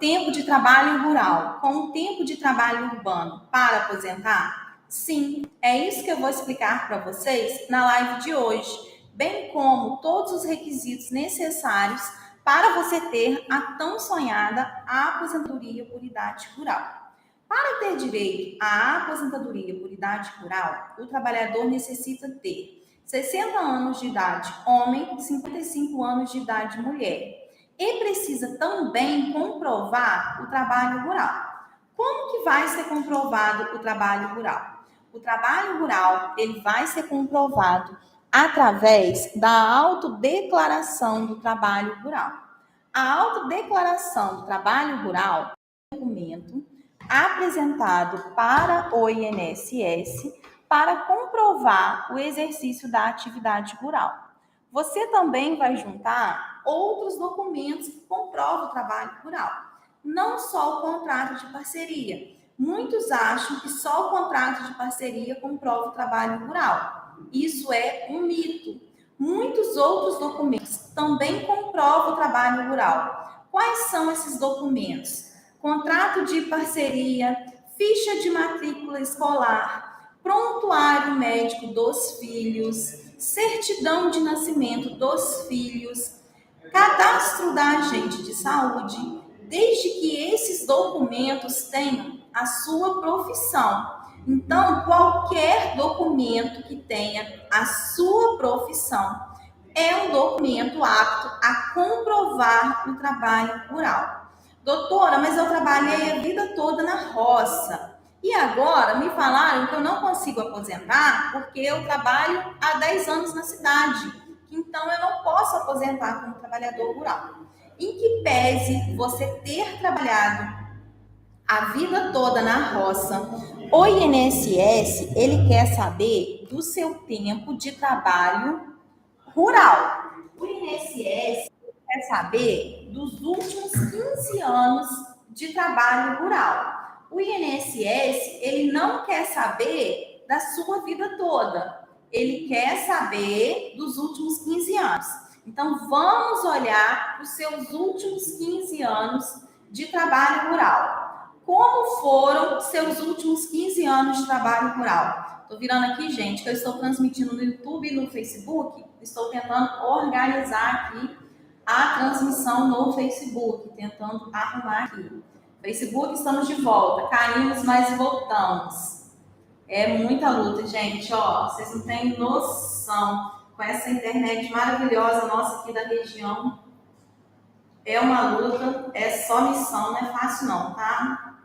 tempo de trabalho rural com o tempo de trabalho urbano para aposentar? Sim, é isso que eu vou explicar para vocês na live de hoje, bem como todos os requisitos necessários para você ter a tão sonhada aposentadoria por idade rural. Para ter direito à aposentadoria por idade rural, o trabalhador necessita ter 60 anos de idade homem, 55 anos de idade mulher. E precisa também comprovar o trabalho rural. Como que vai ser comprovado o trabalho rural? O trabalho rural, ele vai ser comprovado através da autodeclaração do trabalho rural. A autodeclaração do trabalho rural é um documento apresentado para o INSS para comprovar o exercício da atividade rural. Você também vai juntar outros documentos que comprovam o trabalho rural, não só o contrato de parceria. Muitos acham que só o contrato de parceria comprova o trabalho rural. Isso é um mito. Muitos outros documentos também comprovam o trabalho rural. Quais são esses documentos? Contrato de parceria, ficha de matrícula escolar, prontuário médico dos filhos, certidão de nascimento dos filhos, cadastro da agente de saúde, desde que esses documentos tenham a sua profissão. Então, qualquer documento que tenha a sua profissão é um documento apto a comprovar o trabalho rural. Doutora, mas eu trabalhei a vida toda na roça. E agora me falaram que eu não consigo aposentar porque eu trabalho há 10 anos na cidade. Então, eu não posso aposentar como trabalhador rural. Em que pese você ter trabalhado a vida toda na roça, o INSS, ele quer saber do seu tempo de trabalho rural. O INSS quer saber dos últimos 15 anos de trabalho rural. O INSS, ele não quer saber da sua vida toda. Ele quer saber dos últimos 15 anos. Então, vamos olhar os seus últimos 15 anos de trabalho rural. Como foram seus últimos 15 anos de trabalho rural? Estou virando aqui, gente, que eu estou transmitindo no YouTube e no Facebook. Estou tentando organizar aqui a transmissão no Facebook, tentando arrumar aqui. Facebook, estamos de volta. Caímos, mas voltamos. É muita luta, gente. Ó, vocês não têm noção. Com essa internet maravilhosa nossa aqui da região, é uma luta, é só missão, não é fácil não, tá?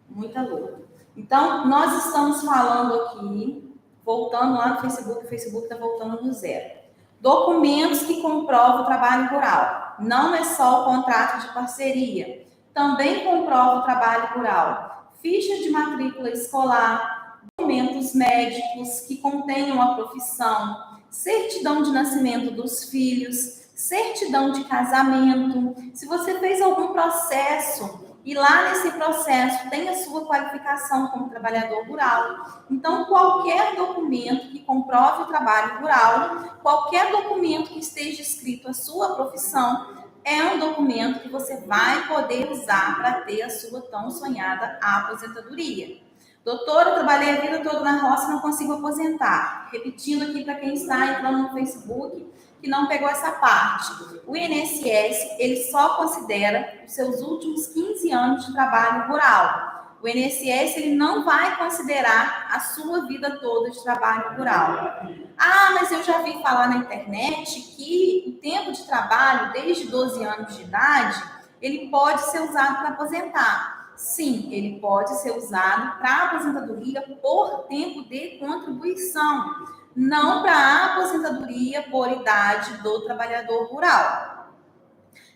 Muita luta. Então, nós estamos falando aqui, voltando lá no Facebook, o Facebook está voltando do zero. Documentos que comprovam o trabalho rural. Não é só o contrato de parceria, também comprova o trabalho rural. Ficha de matrícula escolar, documentos médicos que contenham a profissão, certidão de nascimento dos filhos, certidão de casamento. Se você fez algum processo e lá nesse processo tem a sua qualificação como trabalhador rural, então qualquer documento que comprove o trabalho rural, qualquer documento que esteja escrito a sua profissão, é um documento que você vai poder usar para ter a sua tão sonhada aposentadoria. Doutora, eu trabalhei a vida toda na roça e não consigo aposentar. Repetindo aqui para quem está entrando no Facebook, que não pegou essa parte. O INSS, ele só considera os seus últimos 15 anos de trabalho rural. O INSS, ele não vai considerar a sua vida toda de trabalho rural. Ah, mas eu já vi falar na internet que o tempo de trabalho, desde 12 anos de idade, ele pode ser usado para aposentar. Sim, ele pode ser usado para aposentadoria por tempo de contribuição, não para aposentadoria por idade do trabalhador rural.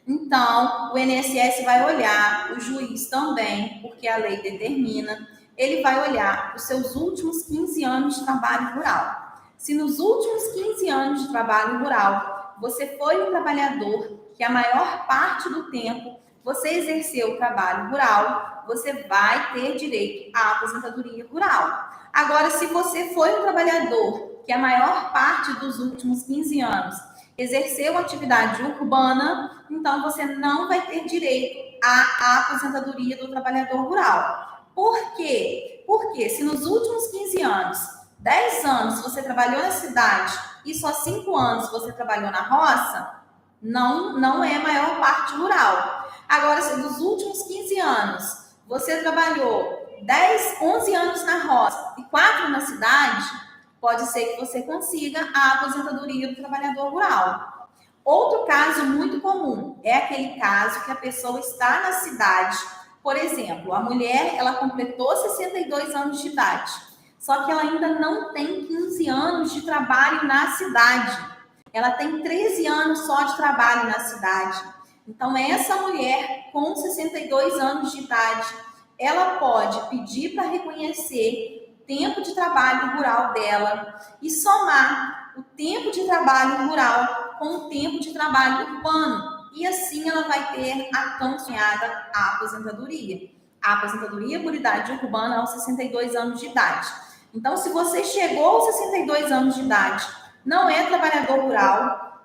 Então, o INSS vai olhar, o juiz também, porque a lei determina, ele vai olhar os seus últimos 15 anos de trabalho rural. Se nos últimos 15 anos de trabalho rural, você foi um trabalhador que a maior parte do tempo você exerceu o trabalho rural, você vai ter direito à aposentadoria rural. Agora, se você foi um trabalhador que a maior parte dos últimos 15 anos exerceu atividade urbana, então você não vai ter direito à aposentadoria do trabalhador rural. Por quê? Porque se nos últimos 15 anos, 10 anos você trabalhou na cidade e só 5 anos você trabalhou na roça, não é a maior parte rural. Agora, se nos últimos 15 anos você trabalhou 10, 11 anos na roça e 4 na cidade, pode ser que você consiga a aposentadoria do trabalhador rural. Outro caso muito comum é aquele caso que a pessoa está na cidade. Por exemplo, a mulher, ela completou 62 anos de idade, só que ela ainda não tem 15 anos de trabalho na cidade. Ela tem 13 anos só de trabalho na cidade. Então, essa mulher com 62 anos de idade, ela pode pedir para reconhecer o tempo de trabalho rural dela e somar o tempo de trabalho rural com o tempo de trabalho urbano. E assim ela vai ter a tão sonhada aposentadoria. A aposentadoria por idade urbana aos 62 anos de idade. Então, se você chegou aos 62 anos de idade, não é trabalhador rural,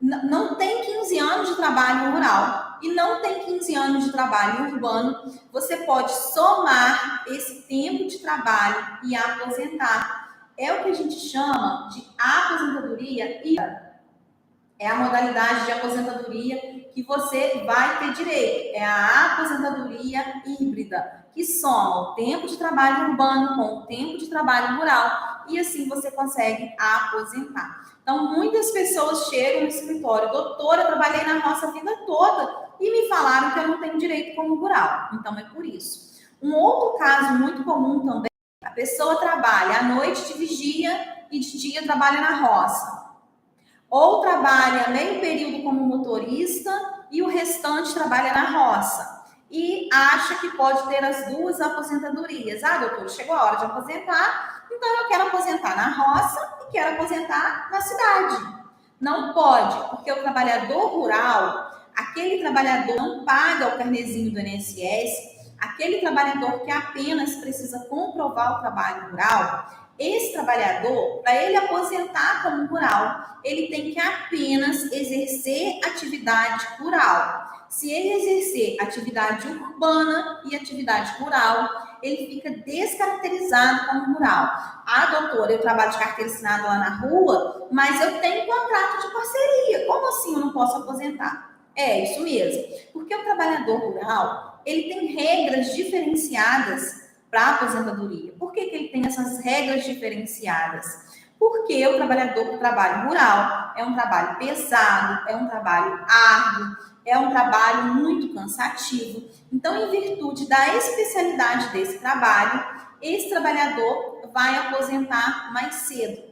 não tem 15 anos de trabalho rural e não tem 15 anos de trabalho urbano, você pode somar esse tempo de trabalho e aposentar. É o que a gente chama de aposentadoria híbrida. É a modalidade de aposentadoria que você vai ter direito. É a aposentadoria híbrida, que soma o tempo de trabalho urbano com o tempo de trabalho rural e assim você consegue aposentar. Então, muitas pessoas chegam no escritório, doutora, eu trabalhei na roça a vida toda e me falaram que eu não tenho direito como rural. Então, é por isso. Um outro caso muito comum também, a pessoa trabalha à noite de vigia e de dia trabalha na roça. Ou trabalha meio período como motorista e o restante trabalha na roça. E acha que pode ter as duas aposentadorias. Ah, doutor, chegou a hora de aposentar, então eu quero aposentar na roça e quero aposentar na cidade. Não pode, porque o trabalhador rural, aquele trabalhador não paga o carnezinho do INSS, aquele trabalhador que apenas precisa comprovar o trabalho rural, esse trabalhador, para ele aposentar como rural, ele tem que apenas exercer atividade rural. Se ele exercer atividade urbana e atividade rural, ele fica descaracterizado como rural. Ah, doutora, eu trabalho de carteira assinada lá na rua, mas eu tenho contrato de parceria. Como assim eu não posso aposentar? É isso mesmo, porque o trabalhador rural, ele tem regras diferenciadas para a aposentadoria. Por que ele tem essas regras diferenciadas? Porque o trabalho rural é um trabalho pesado, é um trabalho árduo, é um trabalho muito cansativo. Então, em virtude da especialidade desse trabalho, esse trabalhador vai aposentar mais cedo.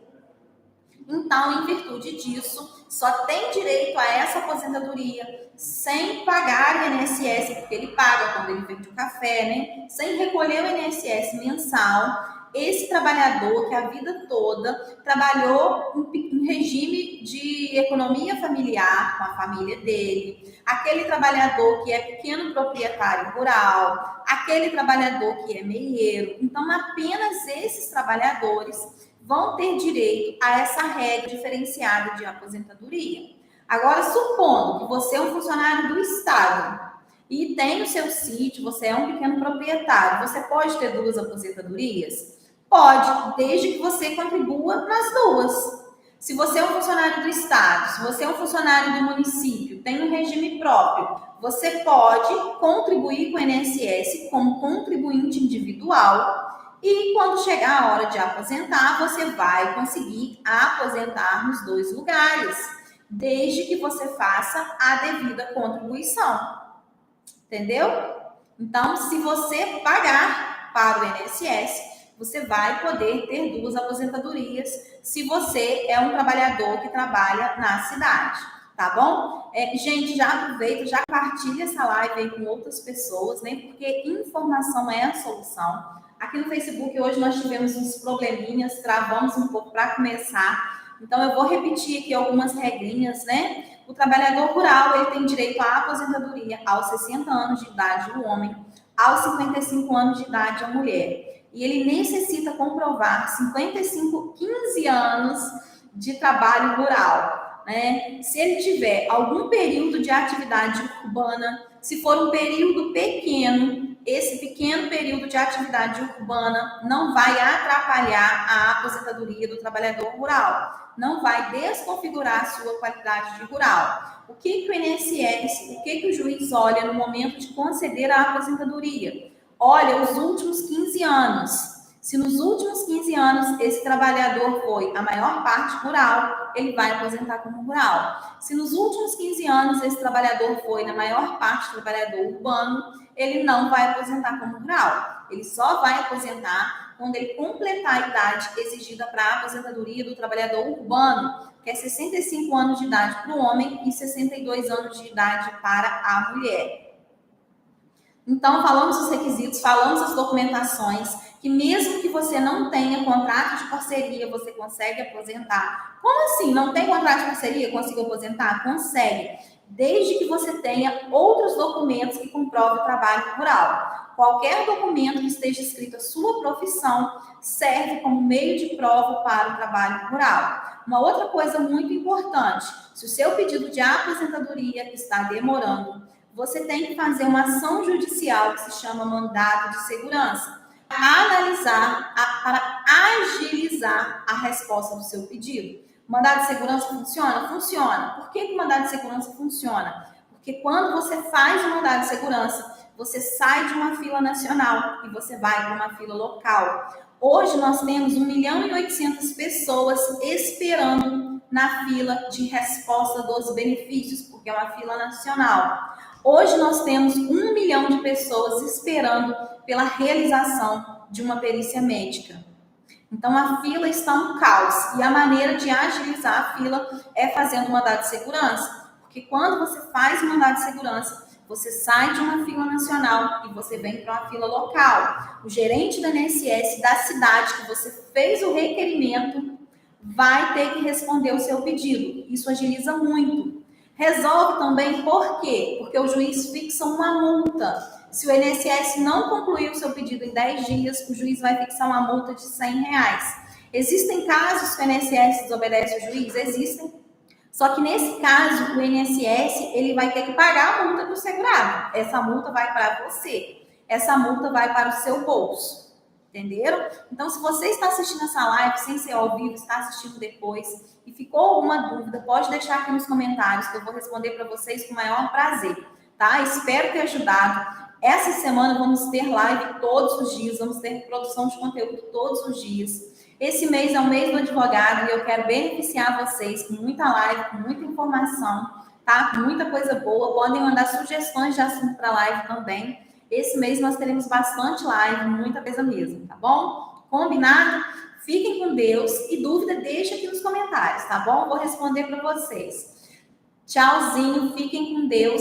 Então, em virtude disso, só tem direito a essa aposentadoria sem pagar o INSS, porque ele paga quando ele vende o café, né? Sem recolher o INSS mensal. Esse trabalhador que a vida toda trabalhou em regime de economia familiar com a família dele, aquele trabalhador que é pequeno proprietário rural, aquele trabalhador que é meieiro. Então, apenas esses trabalhadores vão ter direito a essa regra diferenciada de aposentadoria. Agora, supondo que você é um funcionário do Estado e tem o seu sítio, você é um pequeno proprietário, você pode ter duas aposentadorias? Pode, desde que você contribua nas duas. Se você é um funcionário do Estado, se você é um funcionário do município, tem um regime próprio, você pode contribuir com o INSS como contribuinte individual. E quando chegar a hora de aposentar, você vai conseguir aposentar nos dois lugares, desde que você faça a devida contribuição. Entendeu? Então, se você pagar para o INSS, você vai poder ter duas aposentadorias se você é um trabalhador que trabalha na cidade, tá bom? Gente, já aproveita, já compartilha essa live aí com outras pessoas, né? Porque informação é a solução. Aqui no Facebook hoje nós tivemos uns probleminhas, travamos um pouco para começar. Então eu vou repetir aqui algumas regrinhas, né? O trabalhador rural, ele tem direito à aposentadoria aos 60 anos de idade o homem, aos 55 anos de idade a mulher. E ele necessita comprovar 15 anos de trabalho rural. né? Se ele tiver algum período de atividade urbana, se for um período pequeno, esse pequeno período de atividade urbana não vai atrapalhar a aposentadoria do trabalhador rural, não vai desconfigurar a sua qualidade de rural. O que o INSS, o que o juiz olha no momento de conceder a aposentadoria? Olha os últimos 15 anos. Se nos últimos 15 anos esse trabalhador foi a maior parte rural, ele vai aposentar como rural. Se nos últimos 15 anos esse trabalhador foi, na maior parte, trabalhador urbano, ele não vai aposentar como rural. Ele só vai aposentar quando ele completar a idade exigida para a aposentadoria do trabalhador urbano, que é 65 anos de idade para o homem e 62 anos de idade para a mulher. Então, falamos os requisitos, falamos as documentações, que mesmo que você não tenha contrato de parceria, você consegue aposentar. Como assim? Não tem contrato de parceria, consigo aposentar? Consegue, desde que você tenha outros documentos que comprovem o trabalho rural. Qualquer documento que esteja escrito a sua profissão serve como meio de prova para o trabalho rural. Uma outra coisa muito importante, se o seu pedido de aposentadoria está demorando, você tem que fazer uma ação judicial que se chama mandado de segurança, para agilizar a resposta do seu pedido. O mandado de segurança funciona? Funciona. Por que o mandado de segurança funciona? Porque quando você faz o mandado de segurança, você sai de uma fila nacional e você vai para uma fila local. Hoje nós temos 1.800.000 pessoas esperando na fila de resposta dos benefícios, porque é uma fila nacional. Hoje nós temos 1 milhão de pessoas esperando pela realização de uma perícia médica. Então a fila está um caos e a maneira de agilizar a fila é fazendo mandado de segurança, porque quando você faz o mandado de segurança, você sai de uma fila nacional e você vem para uma fila local. O gerente da INSS da cidade que você fez o requerimento vai ter que responder o seu pedido. Isso agiliza muito. Resolve também por quê? Porque o juiz fixa uma multa. Se o INSS não concluir o seu pedido em 10 dias, o juiz vai fixar uma multa de R$100. Existem casos que o INSS desobedece o juiz? Existem. Só que nesse caso, o INSS ele vai ter que pagar a multa do segurado. Essa multa vai para você. Essa multa vai para o seu bolso. Entenderam? Então, se você está assistindo essa live sem ser ao vivo, está assistindo depois e ficou alguma dúvida, pode deixar aqui nos comentários que eu vou responder para vocês com o maior prazer, tá? Espero ter ajudado. Essa semana vamos ter live todos os dias, vamos ter produção de conteúdo todos os dias. Esse mês é o mês do advogado e eu quero beneficiar vocês com muita live, com muita informação, tá? Com muita coisa boa. Podem mandar sugestões de assunto para a live também. Esse mês nós teremos bastante live, muita coisa mesmo, tá bom? Combinado? Fiquem com Deus e dúvida deixa aqui nos comentários, tá bom? Vou responder para vocês. Tchauzinho, fiquem com Deus.